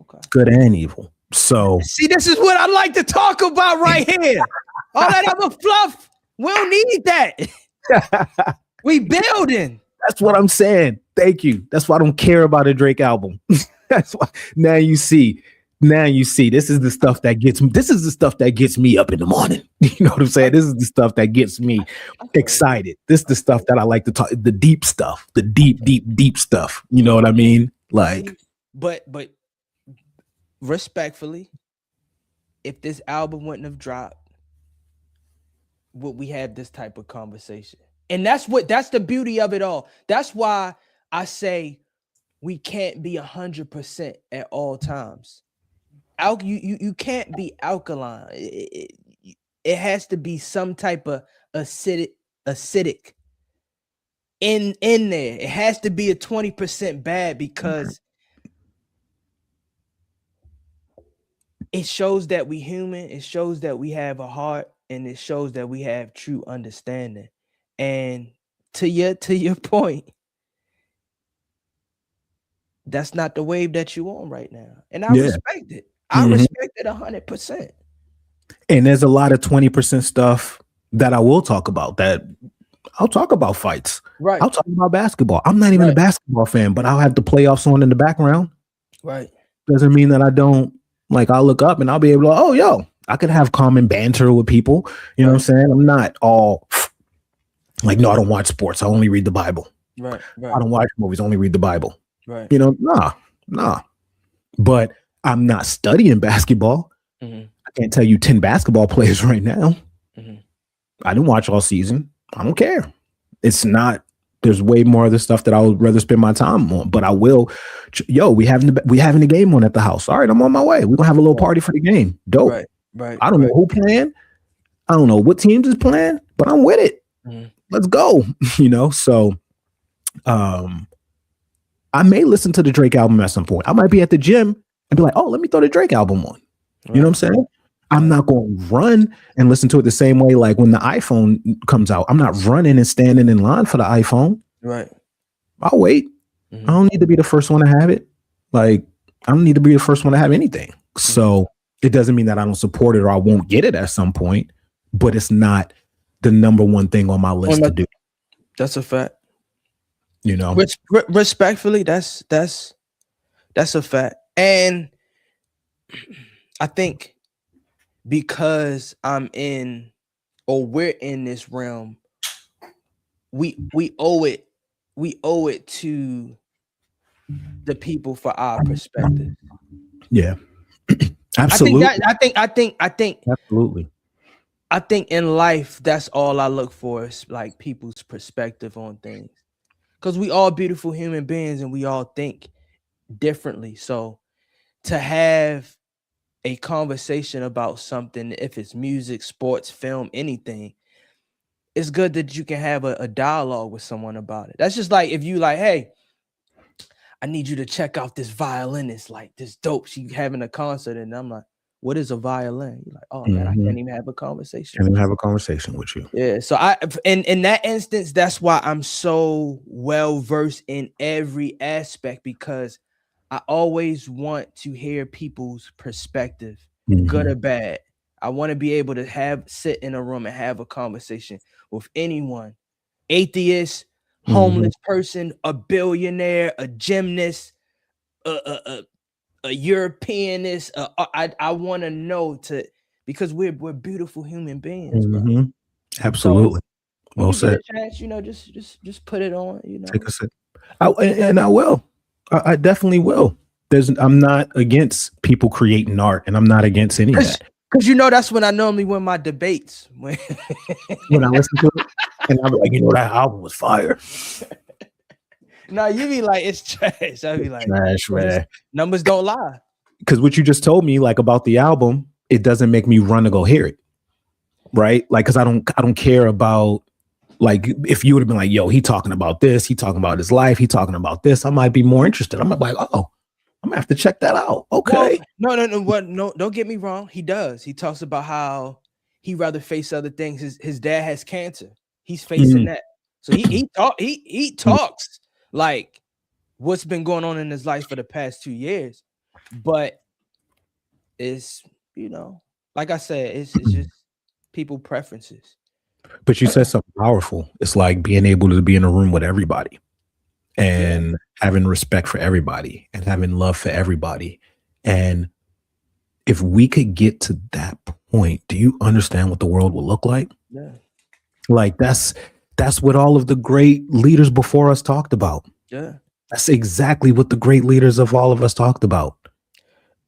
Okay. Good and evil. So see, this is what I like to talk about right here. All that other fluff, we don't need that. We building. That's what I'm saying. Thank you. That's why I don't care about a Drake album. That's why now you see. This is the stuff that gets me up in the morning. You know what I'm saying? This is the stuff that gets me excited. This is the stuff that I like to talk, the deep stuff, the deep stuff. You know what I mean? Like, but respectfully, if this album wouldn't have dropped, would we have this type of conversation? And that's the beauty of it all. That's why I say we can't be 100% at all times. You can't be alkaline. It has to be some type of acidic in there. It has to be a 20% bad because it shows that we human. It shows that we have a heart, and it shows that we have true understanding. And to your point, that's not the wave that you're on right now, and I respect it. I respect it 100%. And there's a lot of 20% stuff that I will talk about. That I'll talk about fights. Right. I'll talk about basketball. I'm not even a basketball fan, but I'll have the playoffs on in the background. Right. Doesn't mean that I don't I'll look up and I'll be able to, I could have common banter with people. You know what I'm saying? I'm not all no, I don't watch sports. I only read the Bible. Right. I don't watch movies. I only read the Bible. Right. Nah. But I'm not studying basketball. I can't tell you 10 basketball players right now. I didn't watch all season. I don't care. It's not. There's way more of the stuff that I would rather spend my time on. But I will. We having the game on at the house. All right, I'm on my way. We're gonna have a little party for the game. Dope. Right. I don't know who playing. I don't know what teams is playing, but I'm with it. Let's go. So I may listen to the Drake album at some point. I might be at the gym and be like, let me throw the Drake album on. You know what I'm saying? I'm not going to run and listen to it the same way like when the iPhone comes out. I'm not running and standing in line for the iPhone. Right. I'll wait. I don't need to be the first one to have it. I don't need to be the first one to have anything. So it doesn't mean that I don't support it or I won't get it at some point, but it's not the number one thing on my list to do. That's a fact. Respectfully, that's a fact. And I think because we're in this realm, we owe it to the people for our perspective. Yeah. Absolutely. I think absolutely. I think in life, that's all I look for is like people's perspective on things. Because we all beautiful human beings and we all think differently. So to have a conversation about something, if it's music, sports, film, anything, it's good that you can have a dialogue with someone about it. That's just like if you hey, I need you to check out this violinist, this dope. She having a concert, and I'm like, what is a violin? You're like, oh man, I can't even have a conversation. Can't even have a conversation with you. Yeah. So in that instance, that's why I'm so well versed in every aspect, because I always want to hear people's perspective, good or bad. I want to be able to sit in a room and have a conversation with anyone, atheist, homeless person, a billionaire, a gymnast, a Europeanist. I want to know because we're beautiful human beings, bro. Absolutely. So, well said. Chance, just put it on. Take a sip. And I will. I definitely will. I'm not against people creating art, and I'm not against any of that. Because that's when I normally win my debates. When I listen to it, and I'm like, that album was fire. No, you be like, it's trash. I be like, trash, man. Numbers don't lie. Because what you just told me, like about the album, it doesn't make me run to go hear it, right? Like, because I don't care about, like, if you would have been like, yo, he talking about this, he talking about his life, he talking about this, I might be more interested. I'm like, oh, I'm gonna have to check that out. Okay. Well, no, don't get me wrong. He does. He talks about how he rather face other things. His dad has cancer. He's facing that. So he talks like what's been going on in his life for the past 2 years. But it's, like I said, it's just people preferences. But you said something powerful. It's like being able to be in a room with everybody and having respect for everybody and having love for everybody. And if we could get to that point, do you understand what the world will look like? Yeah. Like that's what all of the great leaders before us talked about. Yeah. That's exactly what the great leaders of all of us talked about.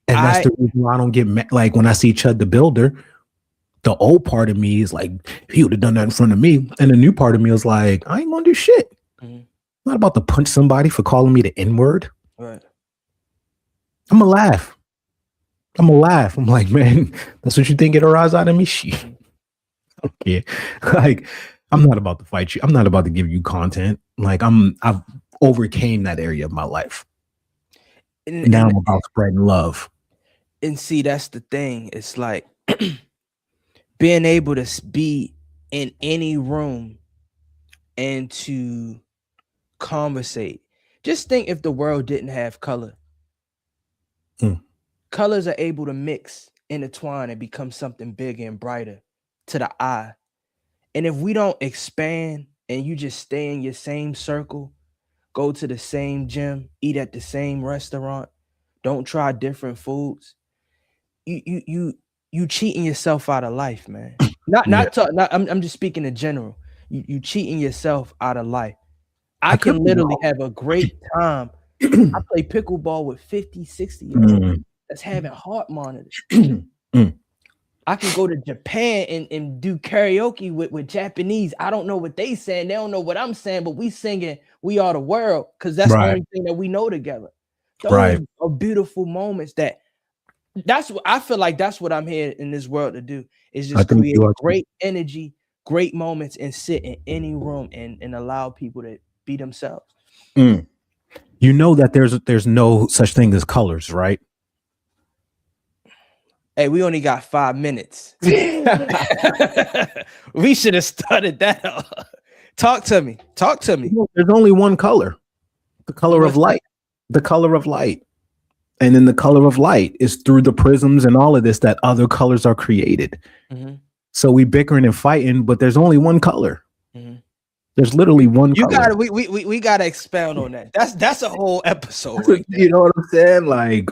And that's the reason why I don't get mad. Like when I see Chud the Builder, the old part of me is like, he would have done that in front of me. And the new part of me is like, I ain't gonna do shit. Mm-hmm. I'm not about to punch somebody for calling me the N-word. Right. I'm gonna laugh. I'm like, man, that's what you think it'll rise out of me? Shit. Okay. Like, I'm not about to fight you. I'm not about to give you content. Like I've overcame that area of my life. And now I'm about spreading love. And see, that's the thing. It's like being able to be in any room and to conversate. Just think if the world didn't have color. Colors are able to mix, intertwine, and become something bigger and brighter to the eye. And if we don't expand and you just stay in your same circle, go to the same gym, eat at the same restaurant, don't try different foods, you cheating yourself out of life, man. I'm just speaking in general. You cheating yourself out of life. I can literally have a great time. I play pickleball with 50, 60 year olds that's having heart monitors. I can go to Japan and do karaoke with Japanese. I don't know what they saying. They don't know what I'm saying, but we singing "We Are the World" because that's the only thing that we know together. Those are beautiful moments. That's what I feel like. That's what I'm here in this world to do. Is just create great energy, great moments, and sit in any room and allow people to be themselves. You know that there's no such thing as colors, right? Hey, we only got 5 minutes. We should have started that up. Talk to me. There's only one color, the color of light. The color of light. And then the color of light is through the prisms and all of this that other colors are created. Mm-hmm. So we bickering and fighting, but there's only one color. Mm-hmm. There's literally one color. We gotta expound on that. That's a whole episode. Right there. You know what I'm saying? Like,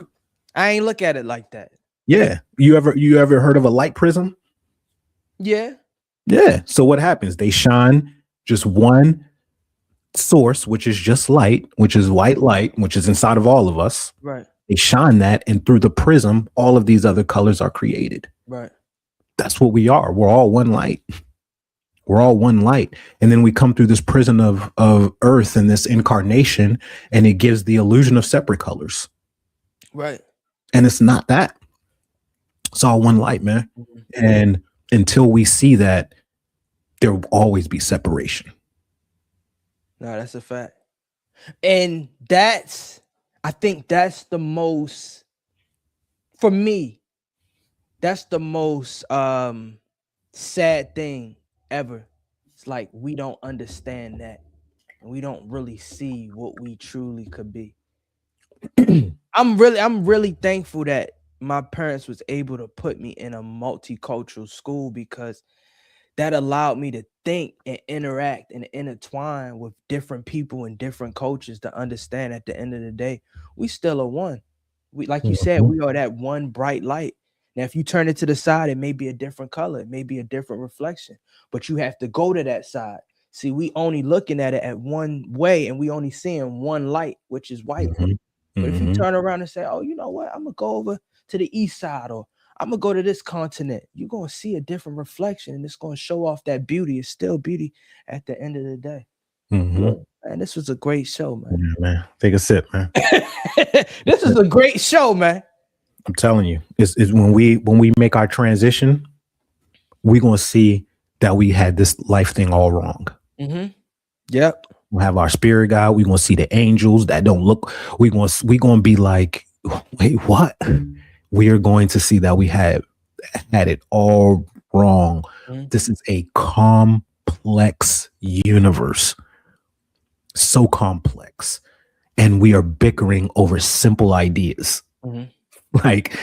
I ain't look at it like that. Yeah. You ever heard of a light prism? Yeah. Yeah. So what happens? They shine just one source, which is just light, which is white light, which is inside of all of us. Right. They shine that, and through the prism, all of these other colors are created. Right. That's what we are. We're all one light. We're all one light. And then we come through this prison of earth and this incarnation, and it gives the illusion of separate colors. Right. And it's not that. It's all one light, man. Mm-hmm. And until we see that, there will always be separation. No, that's a fact. And I think that's the most, for me, that's the most sad thing ever. It's like we don't understand that. And we don't really see what we truly could be. I'm really thankful that my parents was able to put me in a multicultural school because that allowed me to think and interact and intertwine with different people and different cultures to understand at the end of the day, we still are one. We, like you said, we are that one bright light. Now, if you turn it to the side, it may be a different color. It may be a different reflection, but you have to go to that side. See, we only looking at it at one way and we only seeing one light, which is white. Mm-hmm. But if you turn around and say, oh, you know what? I'm going to go over to the east side or I'm going to go to this continent. You're going to see a different reflection and it's going to show off that beauty. It's still beauty at the end of the day. Man, this was a great show, man. Yeah, man. Take a sip, man. This is a great show, man. I'm telling you, it's when we make our transition, we're gonna see that we had this life thing all wrong. Yep. We'll have our spirit guide. We're gonna see the angels that don't look. We're gonna be like, wait, what? We are going to see that we had it all wrong. This is a complex universe, so complex, and we are bickering over simple ideas. Like,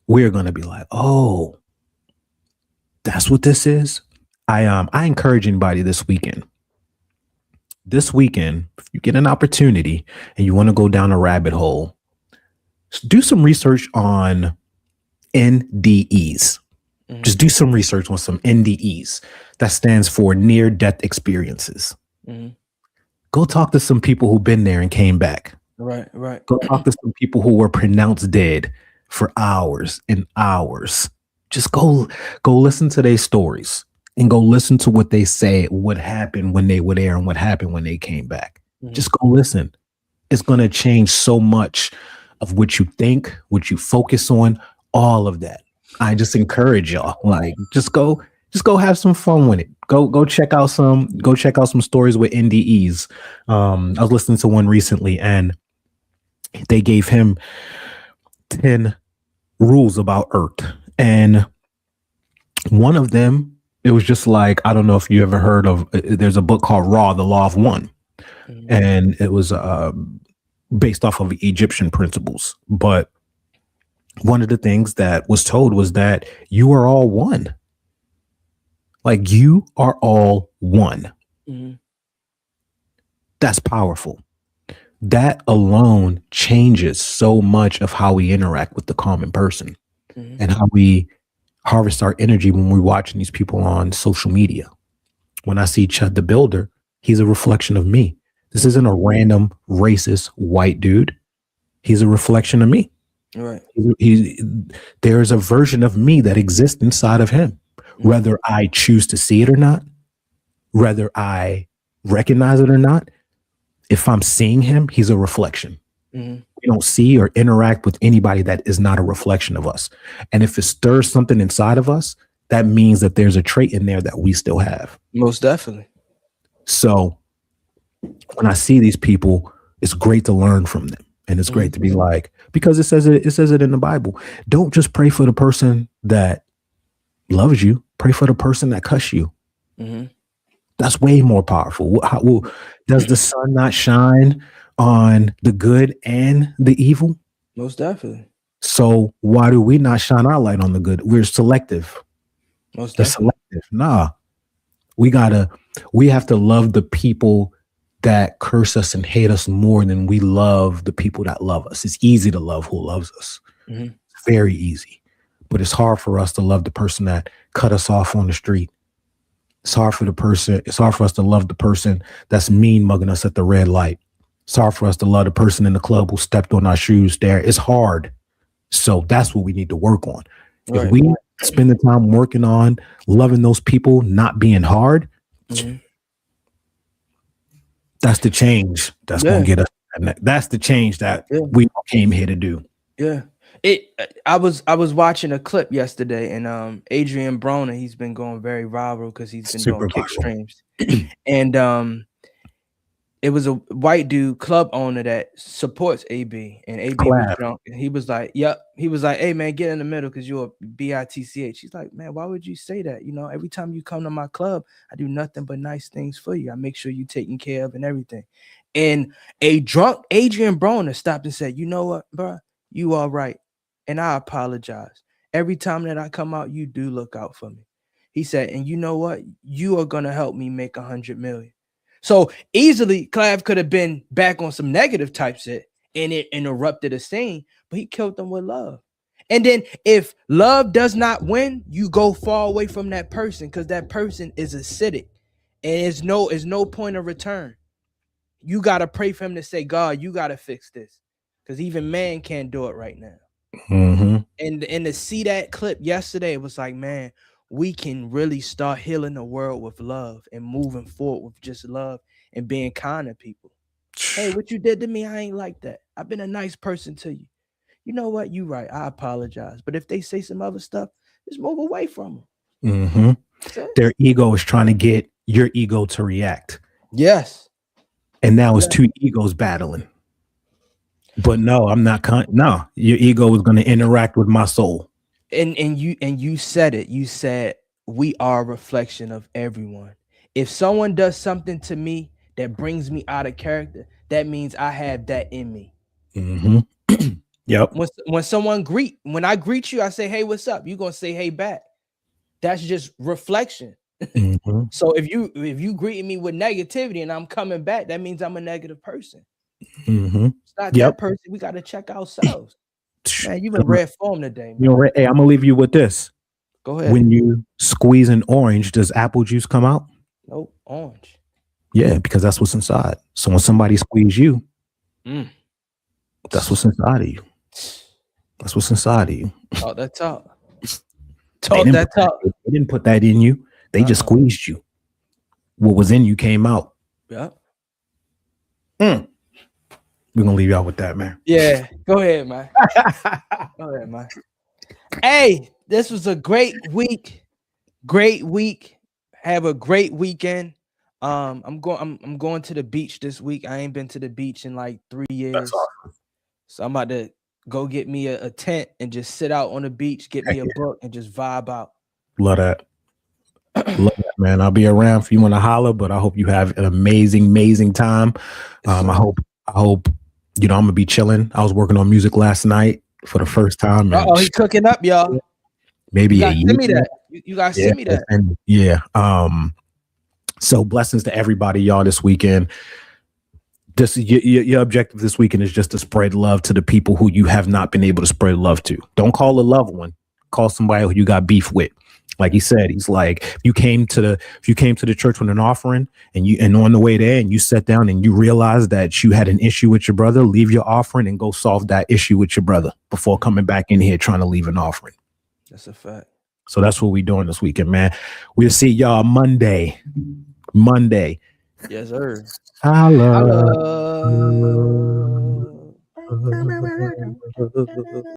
we're gonna be like, oh, that's what this is. I encourage anybody this weekend, if you get an opportunity and you want to go down a rabbit hole, do some research on NDEs. Just do some research on some NDEs. That stands for near-death experiences. Go talk to some people who've been there and came back. Right. Go talk to some people who were pronounced dead for hours and hours. Just go listen to their stories and go listen to what they say, what happened when they were there and what happened when they came back. Just go listen. It's going to change so much of what you think, what you focus on, all of that. I just encourage y'all, like, just go have some fun with it. Go check out some stories with NDEs. I was listening to one recently and they gave him 10 rules about Earth. And one of them, it was just like, I don't know if you ever heard of, there's a book called Ra, the Law of One. And it was based off of Egyptian principles. But one of the things that was told was that you are all one. Like, you are all one. That's powerful. That alone changes so much of how we interact with the common person and how we harvest our energy when we're watching these people on social media. When I see Chud the Builder, he's a reflection of me. This isn't a random racist white dude. He's a reflection of me. Right. There is a version of me that exists inside of him, whether I choose to see it or not, whether I recognize it or not. If I'm seeing him, he's a reflection. We don't see or interact with anybody that is not a reflection of us. And if it stirs something inside of us, that means that there's a trait in there that we still have. Most definitely. So when I see these people, it's great to learn from them. And it's great to be like, because it says it in the Bible. Don't just pray for the person that loves you. Pray for the person that cuss you. That's way more powerful. Does the sun not shine on the good and the evil? Most definitely. So why do we not shine our light on the good? We're selective. Most We're definitely. selective. Nah, we have to love the people that curse us and hate us more than we love the people that love us. It's easy to love who loves us. It's very easy. But it's hard for us to love the person that cut us off on the street. It's hard for us to love the person that's mean mugging us at the red light. It's hard for us to love the person in the club who stepped on our shoes there. It's hard. So that's what we need to work on. If we spend the time working on loving those people, not being hard, that's the change that's going to get us. That's the change that we came here to do. Yeah. I was watching a clip yesterday, and Adrian Broner, he's been going very viral because he's been doing kick streams. And it was a white dude, club owner, that supports AB, and AB was drunk, and he was like, "Yep." He was like, "Hey man, get in the middle because you're a bitch." He's like, "Man, why would you say that? You know, every time you come to my club, I do nothing but nice things for you. I make sure you're taken care of and everything." And a drunk Adrian Broner stopped and said, "You know what, bro? You are right, and I apologize. Every time that I come out, you do look out for me." He said, "And you know what? You are gonna help me make 100 million." So easily, Clav could have been back on some negative type shit, and it interrupted the scene, but he killed them with love. And then if love does not win, you go far away from that person because that person is acidic, and it's no point of return. You gotta pray for him to say, "God, you gotta fix this," because even man can't do it right now. And to see that clip yesterday, it was like, man, we can really start healing the world with love and moving forward with just love and being kind to people. Hey, what you did to me, I ain't like that. I've been a nice person to you. You know what? You right. I apologize. But if they say some other stuff, just move away from them. Mm-hmm. Their ego is trying to get your ego to react. Yes. And now it's two egos battling. But no, I'm not. No, your ego is going to interact with my soul. And you said it. You said we are a reflection of everyone. If someone does something to me that brings me out of character, that means I have that in me. Mm-hmm. Yep. When I greet you, I say, "Hey, what's up?" You're gonna say, "Hey," back. That's just reflection. Mm-hmm. So if you greeting me with negativity and I'm coming back, that means I'm a negative person. Mm-hmm. It's not that person. We got to check ourselves. Man, you've been red form today, man. You know, hey, I'm gonna leave you with this. Go ahead. When you squeeze an orange, does apple juice come out? Nope, orange. Yeah, because that's what's inside. So when somebody squeezes you, that's what's inside of you. That's what's inside of you. Talk that talk. They didn't put that in you. They just squeezed you. What was in you came out. Yep. We're gonna leave y'all with that, man. Yeah, go ahead, man. Go ahead, man. Hey, this was a great week. Great week. Have a great weekend. I'm going to the beach this week. I ain't been to the beach in like 3 years. That's awesome. So I'm about to go get me a tent and just sit out on the beach, get me a book and just vibe out. Love that. Love that, man. I'll be around if you want to holler, but I hope you have an amazing time. I hope, you know, I'm gonna be chilling. I was working on music last night for the first time. Oh, he's cooking up, y'all. Maybe send me that. You guys send me that. Yeah. So blessings to everybody, y'all, this weekend. This your objective this weekend is just to spread love to the people who you have not been able to spread love to. Don't call a loved one. Call somebody who you got beef with. Like he said, he's like, if you came to the church with an offering and on the way there and you sat down and you realized that you had an issue with your brother, leave your offering and go solve that issue with your brother before coming back in here trying to leave an offering. That's a fact. So that's what we're doing this weekend, man. We'll see y'all Monday. Yes, sir. Hello.